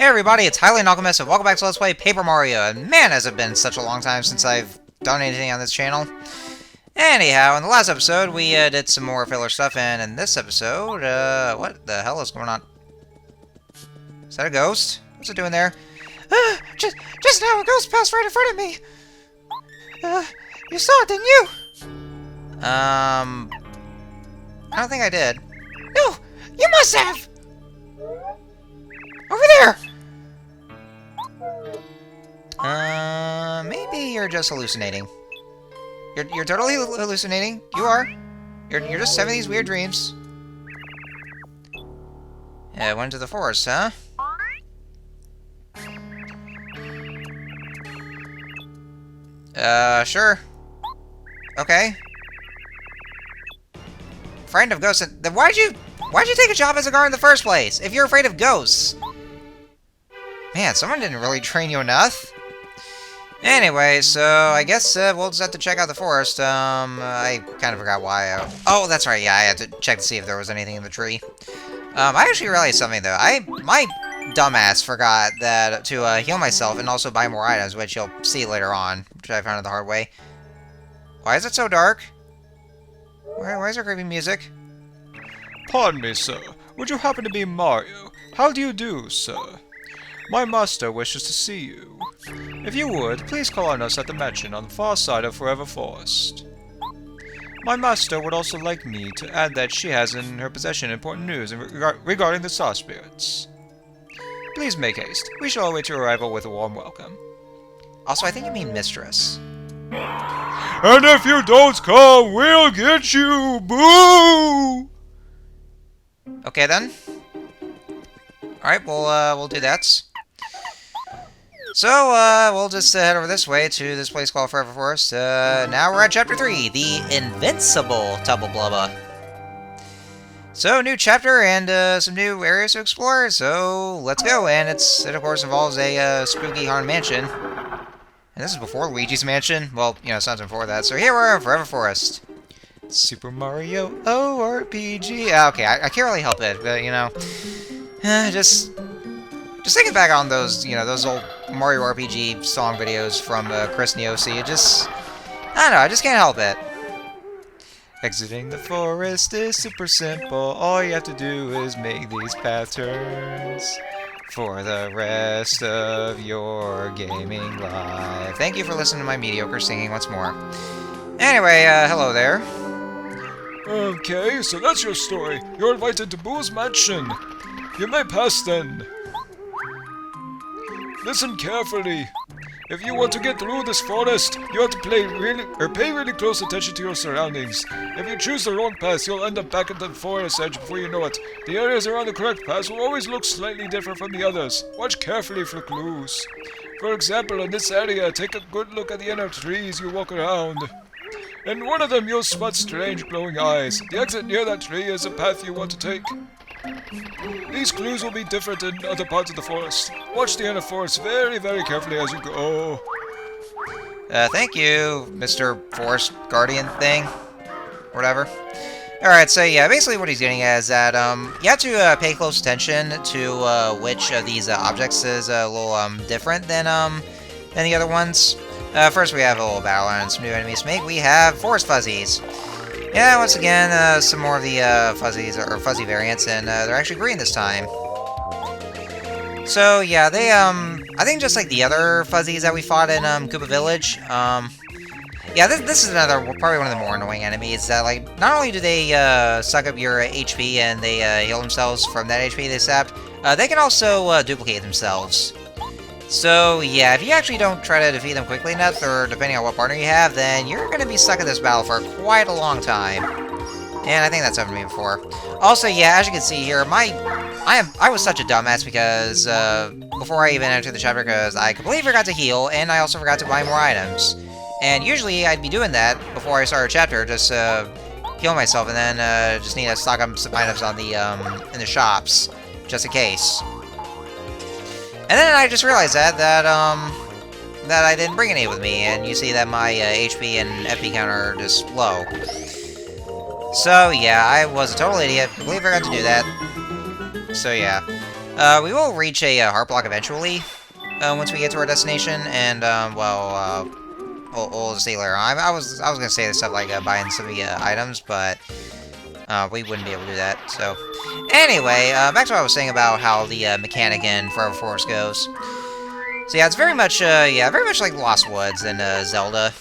Hey everybody, it's Hylian Alchemist, and welcome back to Let's Play Paper Mario. And man, has it been such a long time since I've done anything on this channel. Anyhow, in the last episode, we did some more filler stuff, and in this episode, what the hell is going on? Is that a ghost? What's it doing there? Just now a ghost passed right in front of me. You saw it, didn't you? I don't think I did. No, you must have. Over there. Maybe you're just hallucinating. You're totally hallucinating. You are. You're just having these weird dreams. Yeah, went to the forest, huh? Sure. Okay. Friend of ghosts. Then why'd you take a job as a guard in the first place? If you're afraid of ghosts. Man, someone didn't really train you enough. Anyway, so I guess we'll just have to check out the forest. I kind of forgot why. Oh, that's right. Yeah, I had to check to see if there was anything in the tree. I actually realized something though. My dumbass forgot that to heal myself and also buy more items, which you'll see later on, which I found it the hard way. Why is it so dark? Why is there creepy music? Pardon me, sir. Would you happen to be Mario? How do you do, sir? My master wishes to see you. If you would, please call on us at the mansion on the far side of Forever Forest. My master would also like me to add that she has in her possession important news regarding the Star Spirits. Please make haste. We shall await your arrival with a warm welcome. Also, I think you mean mistress. And if you don't come, we'll get you! Boo! Okay then. Alright, we'll do that. So, we'll just head over this way to this place called Forever Forest. Now we're at Chapter 3, The Invincible Tubble Blubba. So, new chapter and some new areas to explore, so let's go. And it of course involves a spooky haunted mansion. And this is before Luigi's Mansion. Well, you know, something before that. So here we're in Forever Forest. Super Mario ORPG. Okay, I can't really help it, but, you know, just thinking back on those, you know, those old Mario RPG song videos from Chris Niosi, I don't know, I just can't help it. Exiting the forest is super simple. All you have to do is make these path turns for the rest of your gaming life. Thank you for listening to my mediocre singing once more. Anyway, hello there. Okay, so that's your story. You're invited to Boo's mansion. You may pass then. Listen carefully. If you want to get through this forest, you have to pay really close attention to your surroundings. If you choose the wrong path, you'll end up back at the forest edge before you know it. The areas around the correct path will always look slightly different from the others. Watch carefully for clues. For example, in this area, take a good look at the inner trees you walk around. In one of them, you'll spot strange glowing eyes. The exit near that tree is the path you want to take. These clues will be different in other parts of the forest. Watch the inner forest very, very carefully as you go. Thank you, Mr. Forest Guardian thing. Whatever. Alright, so yeah, basically what he's getting at is that, you have to pay close attention to which of these objects is a little different than the other ones. First we have a little battle and some new enemies to make. We have Forest Fuzzies. Yeah, once again, some more of the fuzzies, or fuzzy variants, and they're actually green this time. So, yeah, they, I think just like the other fuzzies that we fought in, Koopa Village, yeah, this is probably one of the more annoying enemies, that, like, not only do they, suck up your HP and they, heal themselves from that HP they sapped, they can also, duplicate themselves. So, yeah, if you actually don't try to defeat them quickly enough, or depending on what partner you have, then you're going to be stuck in this battle for quite a long time. And I think that's happened to me before. Also, yeah, as you can see here, I was such a dumbass because, before I even entered the chapter, because I completely forgot to heal, and I also forgot to buy more items. And usually, I'd be doing that before I start a chapter, just, heal myself, and then, just need to stock up some items on the, in the shops, just in case. And then I just realized that I didn't bring any with me, and you see that my HP and FP counter are just low. So yeah, I was a total idiot. Completely forgot to do that. So yeah. We will reach a heart block eventually, once we get to our destination, and, well, we'll see later on. I was gonna say this stuff like, buying some of the, items, but, we wouldn't be able to do that, so... Anyway, back to what I was saying about how the, mechanic in Forever Forest goes. So yeah, it's very much, very much like Lost Woods in, Zelda.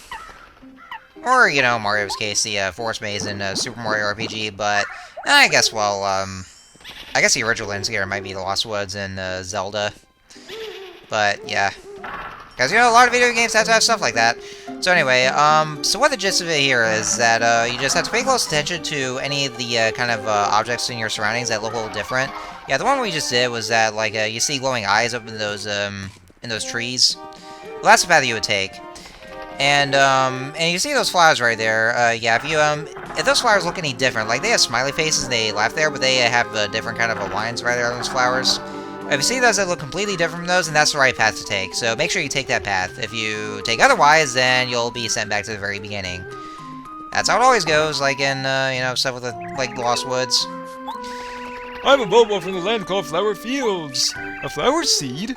Or, you know, Mario's case, the, Forest Maze in, Super Mario RPG, but, I guess, well, I guess the original Landscaper might be the Lost Woods in, Zelda. But, yeah. Because, you know, a lot of video games have to have stuff like that. So anyway, so what the gist of it here is that, you just have to pay close attention to any of the, kind of, objects in your surroundings that look a little different. Yeah, the one we just did was that, like, you see glowing eyes up in those trees. Well, that's the path you would take. And you see those flowers right there, yeah, if those flowers look any different, like, they have smiley faces, they laugh there, but they have, different kind of lines right there on those flowers. If you see those that look completely different from those, then that's the right path to take. So make sure you take that path. If you take otherwise, then you'll be sent back to the very beginning. That's how it always goes, like in, you know, stuff with, like, Lost Woods. I'm a Bobo from the land called Flower Fields. A flower seed?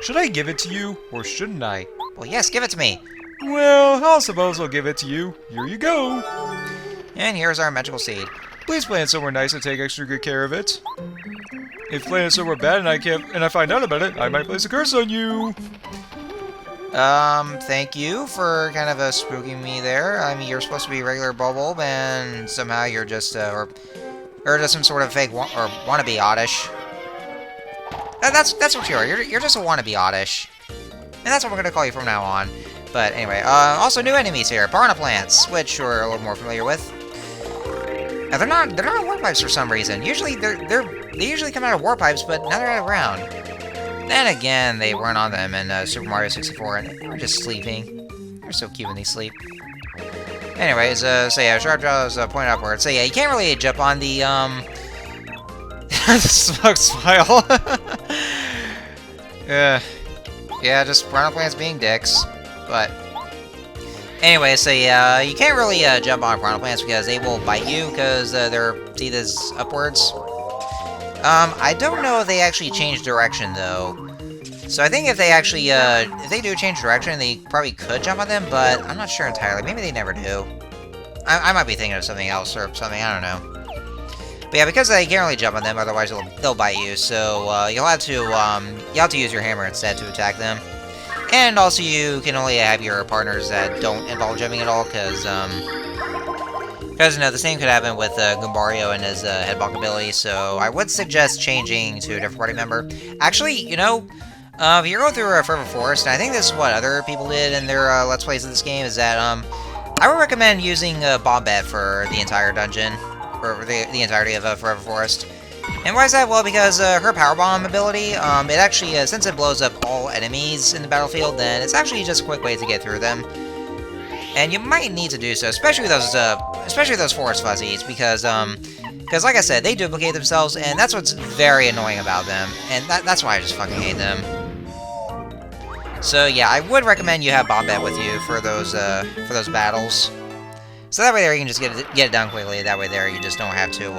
Should I give it to you, or shouldn't I? Well, yes, give it to me. Well, I suppose I'll give it to you. Here you go. And here's our magical seed. Please plant somewhere nice and take extra good care of it. If planted somewhere bad and I find out about it, I might place a curse on you. Thank you for kind of spooking me there. I mean, you're supposed to be a regular Bulb, and somehow you're just, or just some sort of fake or wannabe Oddish. That's what you are. You're just a wannabe Oddish. And that's what we're gonna call you from now on. But anyway, also new enemies here, Piranha Plants, which we're a little more familiar with. Now they're not warp pipes for some reason. Usually they usually come out of warp pipes, but now they're out of ground. Then again, they weren't on them in Super Mario 64, and they were just sleeping. They're so cute when they sleep. Anyways, so yeah, sharp jaws point upward. So yeah, you can't really jump on the smug smile. Yeah, just Piranha Plants being dicks. But anyway, so yeah, you can't really jump on Piranha Plants because they will bite you because their teeth is upwards. I don't know if they actually change direction though. So I think if they actually if they do change direction, they probably could jump on them, but I'm not sure entirely. Maybe they never do. I might be thinking of something else or something. I don't know. But yeah, because they can't really jump on them, otherwise they'll bite you. So you'll have to use your hammer instead to attack them. And also, you can only have your partners that don't involve jumping at all, because you know, the same could happen with Goombario and his headblock ability, so I would suggest changing to a different party member. Actually, you know, if you're going through Forever Forest, and I think this is what other people did in their Let's Plays of this game, is that, I would recommend using Bombette for the entire dungeon, or the entirety of Forever Forest. And why is that? Well, because her Power Bomb ability, it actually, since it blows up all enemies in the battlefield, then it's actually just a quick way to get through them. And you might need to do so, especially those Forest Fuzzies, because like I said, they duplicate themselves, and that's what's very annoying about them, and that's why I just fucking hate them. So yeah, I would recommend you have Bombette with you for those battles. So that way there you can just get it done quickly. That way there you just don't have to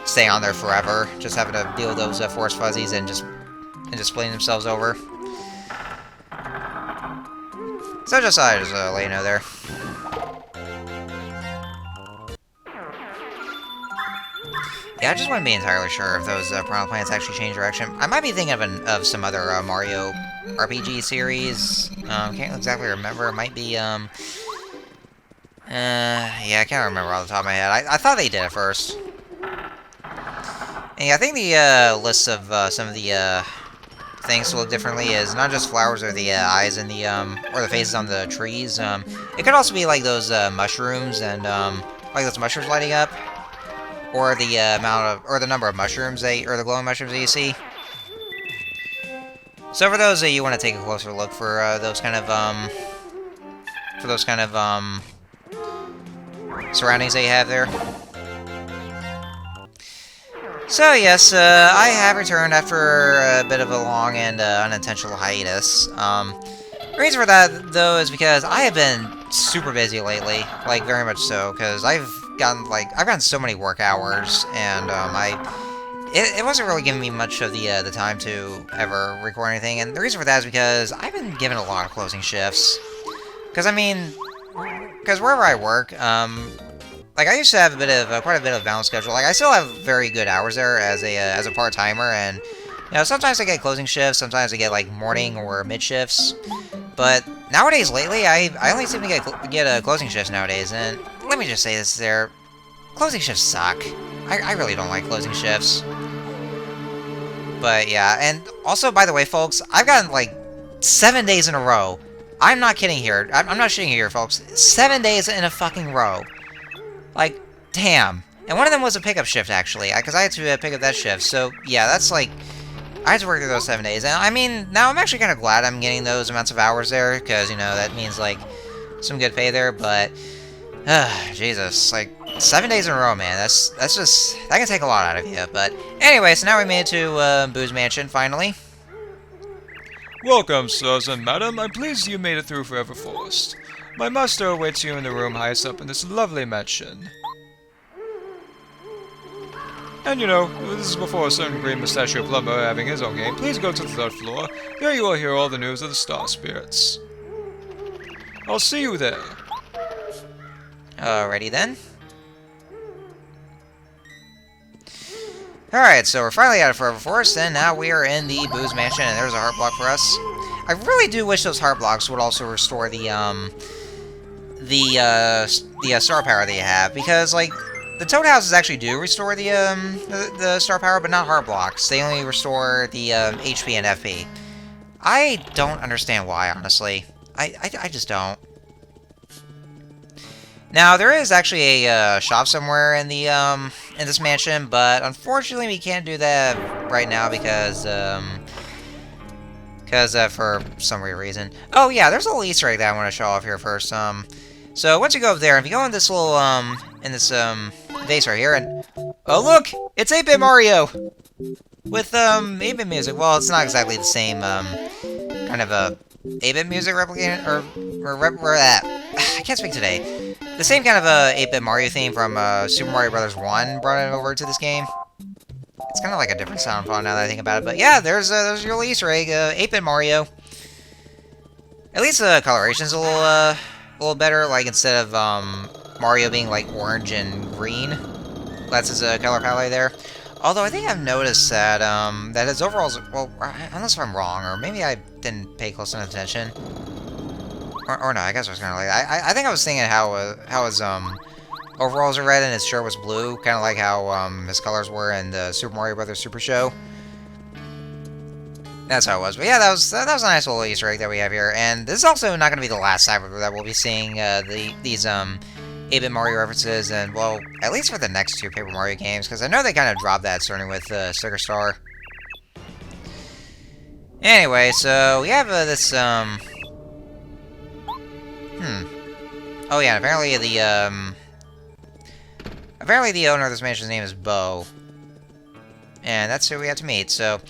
stay on there forever, just having to deal with those Forest Fuzzies and just splitting themselves over. So just thought I'd just let you know there. Yeah, I just wouldn't be entirely sure if those Piranha Plants actually change direction. I might be thinking of some other Mario RPG series. Can't exactly remember. It might be yeah, I can't remember off the top of my head. I thought they did at first. And yeah, I think the list of some of the things to look differently is not just flowers or the eyes and the or the faces on the trees. It could also be like those mushrooms and like those mushrooms lighting up, or the the number of mushrooms or the glowing mushrooms that you see. So for those you want to take a closer look for those kind of surroundings that you have there. So yes, I have returned after a bit of a long and unintentional hiatus. The reason for that, though, is because I have been super busy lately, like very much so, because I've gotten so many work hours, and it wasn't really giving me much of the time to ever record anything, and the reason for that is because I've been given a lot of closing shifts. Because, I mean, because wherever I work, like, I used to have quite a bit of balanced schedule. Like, I still have very good hours there as a part-timer, and, you know, sometimes I get closing shifts, sometimes I get, like, morning or mid shifts. But nowadays, lately, I only seem to get closing shifts nowadays, and let me just say this there, closing shifts suck. I really don't like closing shifts. But, yeah, and also, by the way, folks, I've gotten, like, 7 days in a row. I'm not kidding here. I'm not shitting here, folks. 7 days in a fucking row. Like, damn. And one of them was a pickup shift, actually, because I had to pick up that shift. So, yeah, that's like... I had to work through those 7 days. And, I mean, now I'm actually kind of glad I'm getting those amounts of hours there, because, you know, that means, like, some good pay there, but... Jesus, like, 7 days in a row, man. That's just... That can take a lot out of you, but... Anyway, so now we made it to, Boo's Mansion, finally. Welcome, sirs and madam. I'm pleased you made it through Forever Forest. My master awaits you in the room highest up in this lovely mansion. And you know, this is before a certain green mustachio plumber having his own game. Please go to the 3rd floor. There you will hear all the news of the star spirits. I'll see you there. Alrighty then. Alright, so we're finally out of Forever Forest, and now we are in the Boo's Mansion, and there's a heart block for us. I really do wish those heart blocks would also restore the star power that you have, because, like, the Toad Houses actually do restore the star power, but not heart blocks. They only restore the HP and FP. I don't understand why, honestly. I just don't. Now, there is actually a shop somewhere in the in this mansion, but unfortunately we can't do that right now because for some weird reason. Oh yeah, there's a little Easter egg that I want to show off here first. So once you go up there, if you go in this little vase right here, and oh look, it's 8-Bit Mario with 8-Bit music. Well, it's not exactly the same kind of a 8-Bit music replicating or that. I can't speak today. The same kind of a 8-Bit Mario theme from Super Mario Bros. 1 brought it over to this game. It's kind of like a different sound font now that I think about it. But yeah, there's your little Easter egg, 8-Bit Mario. At least the coloration's a little better. Like instead of Mario being like orange and green, that's his color palette there. Although I think I've noticed that that his overalls, well, unless I'm wrong, or maybe I didn't pay close enough attention. Or no, I guess I was kind of like I think I was thinking how his overalls are red and his shirt was blue, kind of like how his colors were in the Super Mario Bros. Super Show. That's how it was. But yeah, that was a nice little Easter egg that we have here. And this is also not going to be the last time that we'll be seeing these 8-Bit Mario references, and well, at least for the next 2 Paper Mario games, because I know they kind of dropped that starting with Sticker Star. Anyway, so we have this Oh yeah, apparently the owner of this mansion's name is Bo. And that's who we had to meet. So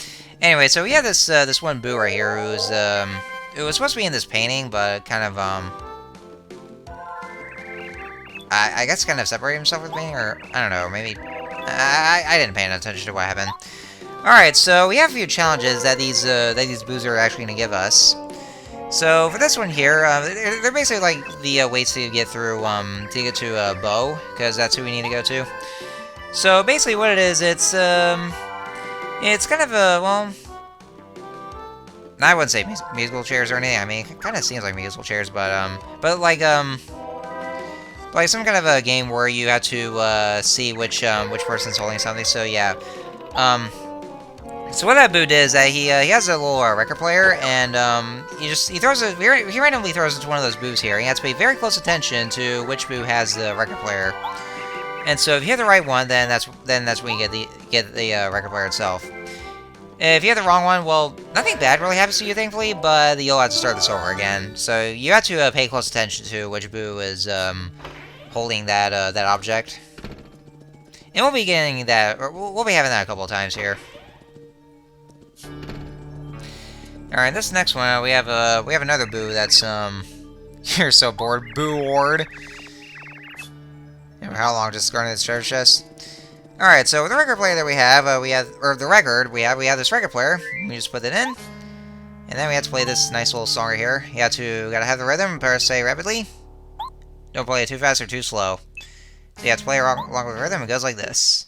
anyway, so we have this this one Boo right here who's who was supposed to be in this painting, but kind of I guess kind of separated himself with me, or I don't know, maybe I didn't pay attention to what happened. Alright, so we have a few challenges that these Boos are actually gonna give us. So for this one here, they're basically like the ways to get through, to get to Bo, because that's who we need to go to. So basically what it is, it's kind of a, well, I wouldn't say musical chairs or anything. I mean, it kind of seems like musical chairs, but like some kind of a game where you have to see which person's holding something. So yeah, so what that Boo did is that he has a little record player, and he randomly throws it to one of those Boos here. He has to pay very close attention to which Boo has the record player. And so if you have the right one, then that's when you get the record player itself. If you have the wrong one, well, nothing bad really happens to you, thankfully, but you'll have to start this over again. So you have to pay close attention to which Boo is holding that object. And we'll be getting that, or we'll be having that a couple of times here. Alright, this next one, we have another Boo that's, you're so bored, Boo Ward. How long just guarding this treasure chest? Alright, so with the record player that we have, we have this record player. We just put it in. And then we have to play this nice little song right here. You gotta have the rhythm, press say rapidly. Don't play it too fast or too slow. So you have to play along with the rhythm. It goes like this.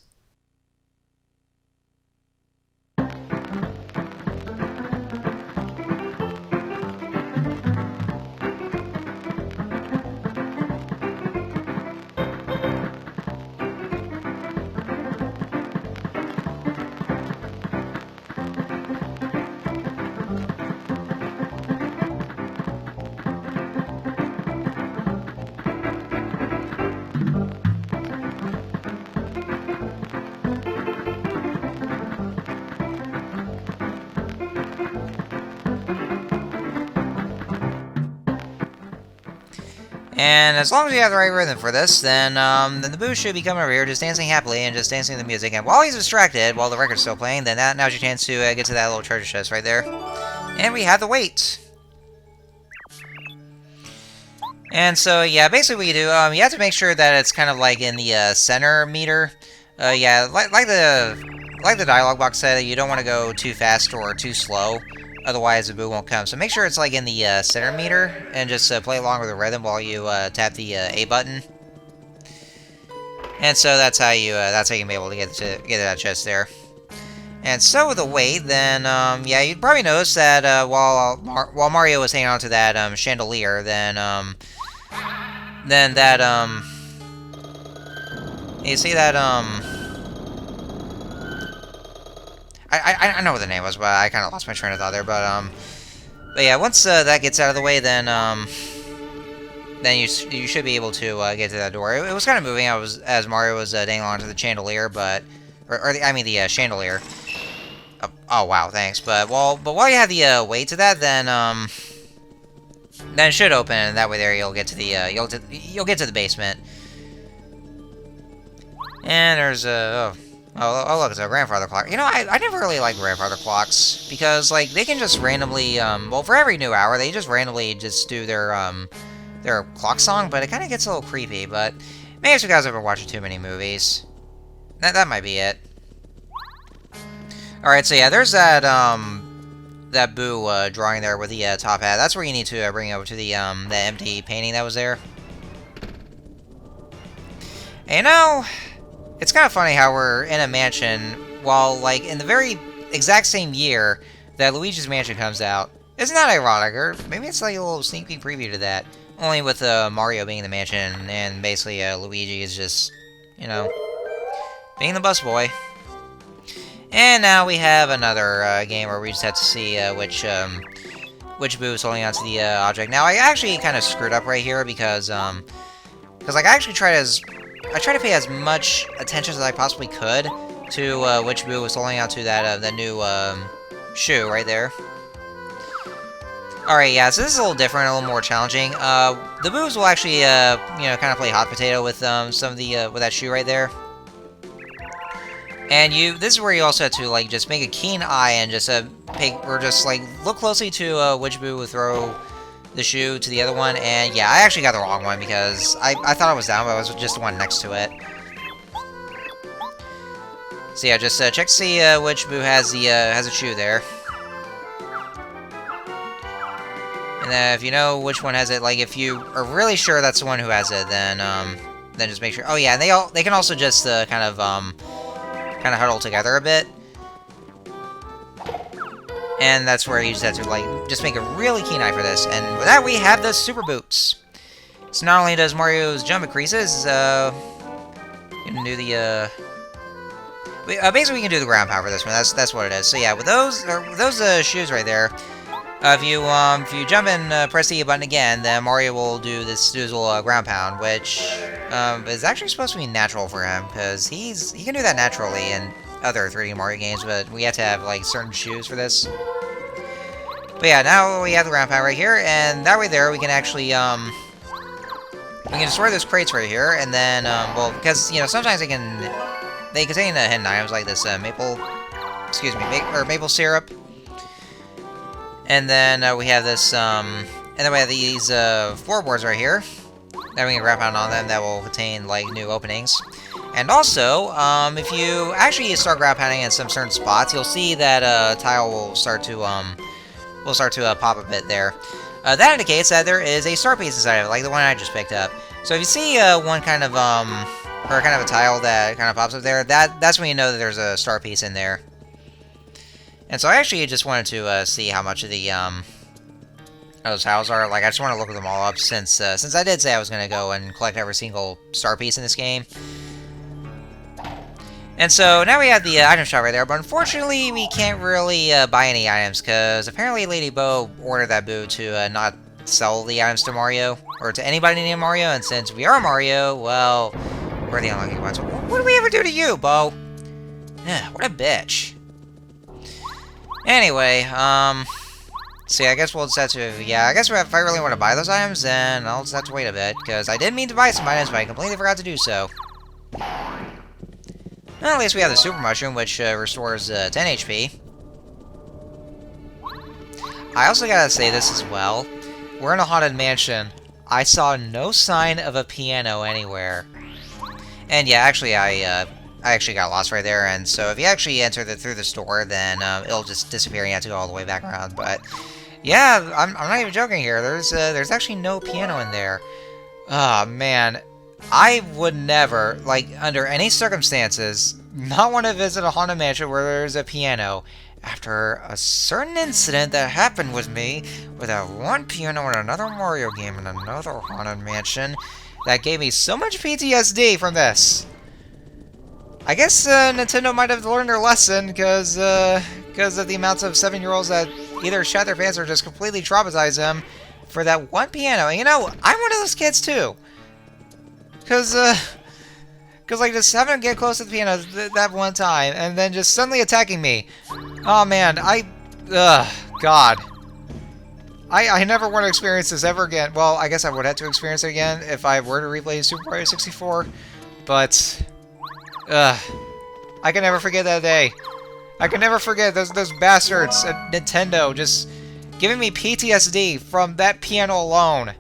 And as long as you have the right rhythm for this, then the Boo should be coming over here just dancing happily and just dancing to the music. And while he's distracted, while the record's still playing, then now's your chance to get to that little treasure chest right there. And we have the weight. And so, yeah, basically what you do, you have to make sure that it's kind of like in the center meter. Yeah, like the dialogue box said, you don't want to go too fast or too slow. Otherwise, the Boo won't come. So make sure it's like in the center meter, and just play along with the rhythm while you tap the A button. And so that's how you can be able to get to that chest there. And so with the weight, then yeah, you'd probably notice that while Mario was hanging on to that chandelier, then that you see that I know what the name was, but I kind of lost my train of thought there. But yeah, once that gets out of the way, then you should be able to get to that door. It was kind of moving as Mario was dangling onto the chandelier, but the chandelier. Oh wow, thanks. But while you have the way to that, then it should open, and that way there you'll get to the you'll get to the basement. And there's Oh, look, it's a grandfather clock. You know, I never really liked grandfather clocks, because, like, they can just randomly, well, for every new hour, they just randomly just do their clock song, but it kind of gets a little creepy, but maybe it's because I've been watching too many movies. That might be it. Alright, so yeah, there's that Boo drawing there with the top hat. That's where you need to bring over to the empty painting that was there. And you know, it's kind of funny how we're in a mansion while, like, in the very exact same year that Luigi's Mansion comes out. Isn't that ironic? Or maybe it's like a little sneak peek preview to that. Only with Mario being in the mansion, and basically Luigi is just, you know, being the busboy. And now we have another game where we just have to see which Boo is holding onto the object. Now, I actually kind of screwed up right here because like, I actually tried to pay as much attention as I possibly could to which Boo was holding onto that the new shoe right there. Alright, yeah, so this is a little different, a little more challenging. The Boos will actually, you know, kind of play hot potato with some of the with that shoe right there. And this is where you also have to, like, just make a keen eye and just like look closely to which Boo will throw the shoe to the other one. And yeah, I actually got the wrong one because I thought I was down, but I was just the one next to it. So yeah, just check to see which Boo has a shoe there. And if you know which one has it, like, if you are really sure that's the one who has it, then just make sure. Oh yeah, and they can also just kind of huddle together a bit. And that's where you just have to, like, just make a really keen eye for this. And with that, we have the Super Boots. So not only does Mario's jump increases, you can do the basically we can do the ground pound for this one. That's what it is. So yeah, with those shoes right there, if you jump and press the E button again, then Mario will do his little ground pound, which is actually supposed to be natural for him, because he can do that naturally in other 3D Mario games, but we have to have, like, certain shoes for this. But yeah, now we have the ground pound right here, and that way there we can actually we can destroy those crates right here, and then well, because, you know, sometimes they contain hidden items like this maple syrup. And then we have this, and then we have these floorboards right here that we can wrap on them that will contain, like, new openings. And also, if you actually start grab pounding in some certain spots, you'll see that tile will start to pop a bit there. That indicates that there is a star piece inside of it, like the one I just picked up. So if you see one kind of or kind of a tile that kind of pops up there, that's when you know that there's a star piece in there. And so I actually just wanted to see how much of the those tiles are. Like, I just want to look them all up since I did say I was gonna go and collect every single star piece in this game. And so now we have the item shop right there, but unfortunately we can't really buy any items because apparently Lady Bo ordered that boo to not sell the items to Mario or to anybody named Mario. And since we are Mario, well, we're the unlucky ones. What did we ever do to you, Bo? Yeah, what a bitch. Anyway, see, I guess we'll just have to, yeah, I guess if I really want to buy those items, then I'll just have to wait a bit, because I did mean to buy some items, but I completely forgot to do so. Well, at least we have the Super Mushroom, which restores 10 HP. I also gotta say this as well. We're in a haunted mansion. I saw no sign of a piano anywhere. And yeah, actually, I actually got lost right there, and so if you actually enter through the store, then it'll just disappear and you have to go all the way back around. But yeah, I'm not even joking here. There's actually no piano in there. Oh man, I would never, like, under any circumstances, not want to visit a haunted mansion where there's a piano. After a certain incident that happened with me, with that one piano in another Mario game in another haunted mansion, that gave me so much PTSD from this. I guess Nintendo might have learned their lesson, because of the amounts of 7-year-olds that either shat their pants or just completely traumatized them for that one piano. And you know, I'm one of those kids too. Because like, just having to get close to the piano that one time, and then just suddenly attacking me. Oh man, God. I never want to experience this ever again. Well, I guess I would have to experience it again if I were to replay Super Mario 64, but I can never forget that day. I can never forget those bastards at Nintendo just giving me PTSD from that piano alone.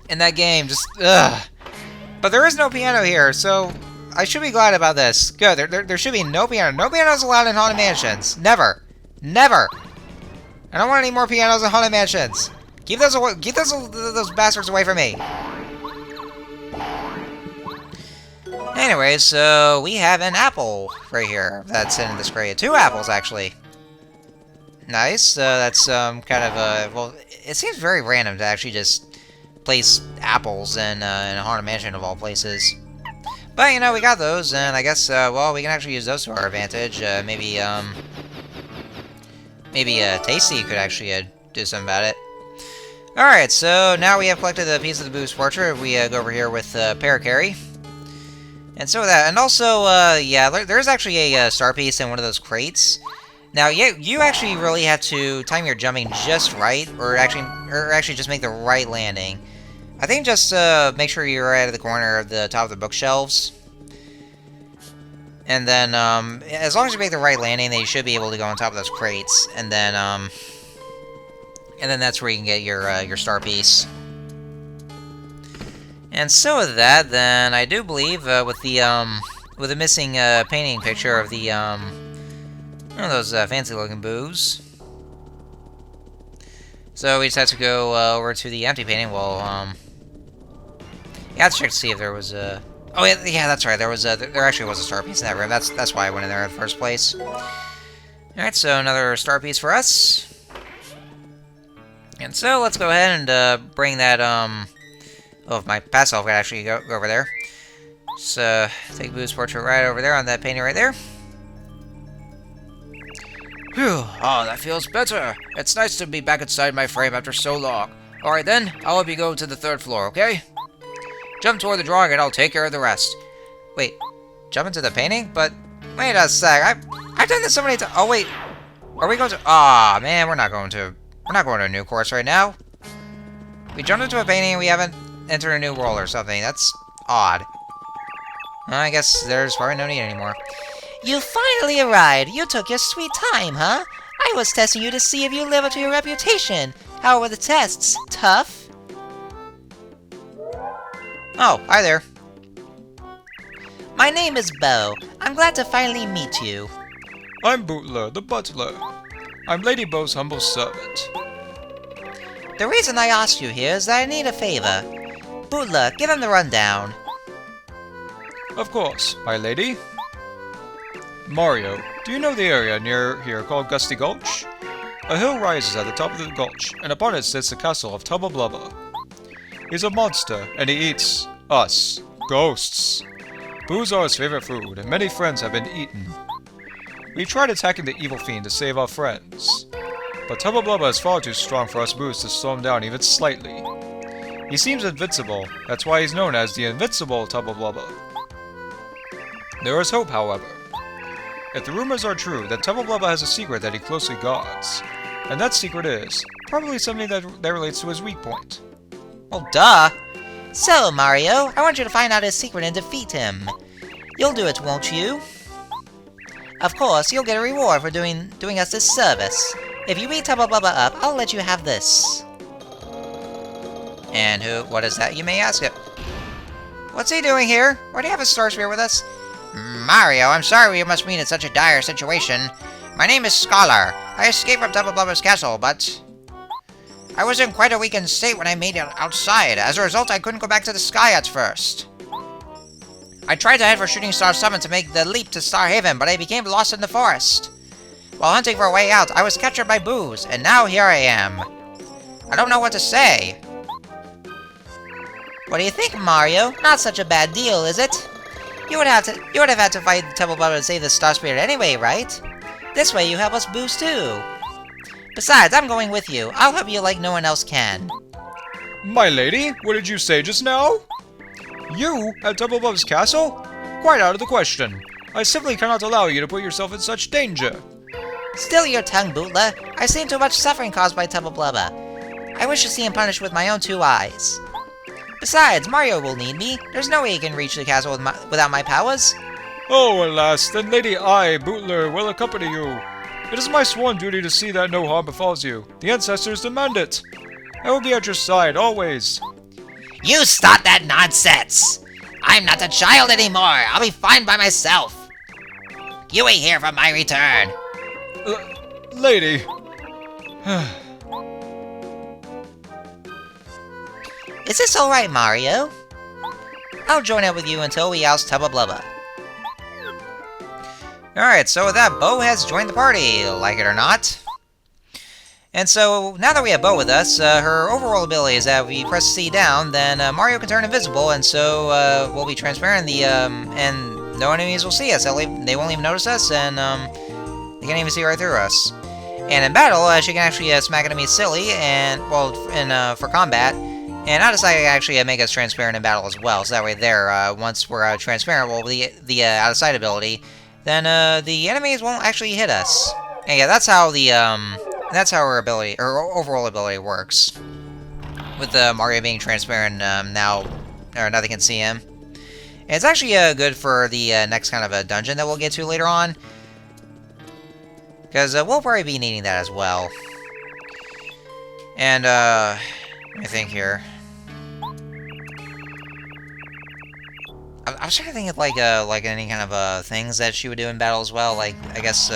In that game, just But there is no piano here, so I should be glad about this. Good, there should be no piano. No pianos allowed in haunted mansions. Never. Never. I don't want any more pianos in haunted mansions. Keep those away, keep those bastards away from me. Anyway, so we have an apple right here that's in this crate. 2 apples, actually. Nice. That's kind of a... Well, it seems very random to actually just place apples in a haunted mansion of all places. But, you know, we got those, and I guess, well, we can actually use those to our advantage. Maybe Tasty could actually do something about it. Alright, so now we have collected a piece of the Boo's portrait. We go over here with Parakarry. And so with that, and also, yeah, there's actually a star piece in one of those crates. Now, you actually really have to time your jumping just right, or actually just make the right landing. I think just make sure you're right at the corner of the top of the bookshelves. And then, as long as you make the right landing, then you should be able to go on top of those crates. And then that's where you can get your star piece. And so with that, then I do believe with the missing painting picture of the one of those fancy-looking boos. So we just have to go over to the empty painting. Well, you have to check to see if there was a. Oh yeah, that's right. There actually was a star piece in that room. That's why I went in there in the first place. All right, so another star piece for us. And so let's go ahead and bring that Oh, if my past self could actually go over there. So, take Boo's portrait right over there on that painting right there. Phew, oh, that feels better. It's nice to be back inside my frame after so long. Alright then, I'll help you go to the 3rd floor, okay? Jump toward the drawing and I'll take care of the rest. Wait, jump into the painting? But, wait a sec, I've done this so many times. Oh wait, are we going to... Aw, man, we're not going to a new course right now. We jumped into a painting and we haven't enter a new world or something. That's odd. I guess there's probably no need anymore. You finally arrived. You took your sweet time, huh? I was testing you to see if you live up to your reputation. How were the tests? Tough? Oh, hi there. My name is Bo. I'm glad to finally meet you. I'm Bootler, the butler. I'm Lady Bo's humble servant. The reason I asked you here is that I need a favor. Bootler, give him the rundown. Of course, my lady. Mario, do you know the area near here called Gusty Gulch? A hill rises at the top of the gulch, and upon it sits the castle of Tubba Blubba. He's a monster, and he eats us, ghosts. Boos are his favorite food, and many friends have been eaten. We tried attacking the evil fiend to save our friends, but Tubba Blubba is far too strong for us Boos to slow him down even slightly. He seems invincible, that's why he's known as the Invincible Tubba Blubba. There is hope, however. If the rumors are true, then Tubba Blubba has a secret that he closely guards. And that secret is probably something that relates to his weak point. Well, duh. So, Mario, I want you to find out his secret and defeat him. You'll do it, won't you? Of course, you'll get a reward for doing us this service. If you beat Tubba Blubba up, I'll let you have this. And what is that, you may ask it? What's he doing here? Why do you have a Star Spear with us? Mario, I'm sorry you must be in such a dire situation. My name is Scholar. I escaped from Tubba Blubba's castle, but I was in quite a weakened state when I made it outside. As a result, I couldn't go back to the sky at first. I tried to head for Shooting Star Summit to make the leap to Star Haven, but I became lost in the forest. While hunting for a way out, I was captured by Boos, and now here I am. I don't know what to say. What do you think, Mario? Not such a bad deal, is it? You would have had to fight Tubba Blubba to save the Star Spirit anyway, right? This way you help us Boos too. Besides, I'm going with you. I'll help you like no one else can. My lady, what did you say just now? You at Tubba Blubba's castle? Quite out of the question. I simply cannot allow you to put yourself in such danger. Still your tongue, Bootler. I've seen too much suffering caused by Tubba Blubba. I wish to see him punished with my own 2 eyes. Besides, Mario will need me. There's no way he can reach the castle without my powers. Oh, alas, then Lady I, Bootler, will accompany you. It is my sworn duty to see that no harm befalls you. The ancestors demand it. I will be at your side, always. You stop that nonsense! I'm not a child anymore. I'll be fine by myself. You ain't here for my return. Lady. Is this alright, Mario? I'll join up with you until we oust Tubba Blubba. Alright, so with that, Bo has joined the party, like it or not. And so, now that we have Bo with us, her overall ability is that if we press C down, then Mario can turn invisible, and so we'll be transparent, and no enemies will see us. They won't even notice us, and they can't even see right through us. And in battle, she can actually smack enemies silly, and, well, for combat. And I decided to actually make us transparent in battle as well, so that way once we're transparent, well, the out-of-sight ability, then the enemies won't actually hit us. And yeah, that's how her ability, her overall ability works. With Mario being transparent now, or nothing can see him. And it's actually good for the next kind of a dungeon that we'll get to later on. Because we'll probably be needing that as well. And, let me think here. I was trying to think of like any kind of things that she would do in battle as well. Like I guess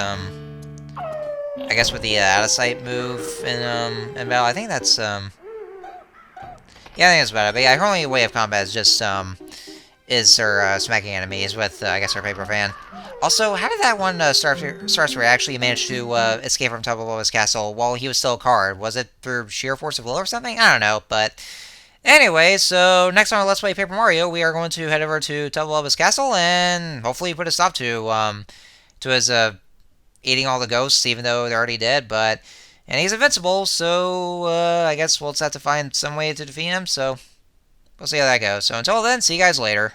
with the out of sight move in battle. I think that's yeah, I think that's about it. But yeah, her only way of combat is just is her smacking enemies with I guess her paper fan. Also, how did that one Starsphere actually manage to escape from Tubba Blubba's castle while he was still a card? Was it through sheer force of will or something? I don't know, but anyway, so next on Let's Play Paper Mario, we are going to head over to Tubba Blubba's castle and hopefully put a stop to his eating all the ghosts, even though they're already dead. And he's invincible, so I guess we'll just have to find some way to defeat him. So we'll see how that goes. So until then, see you guys later.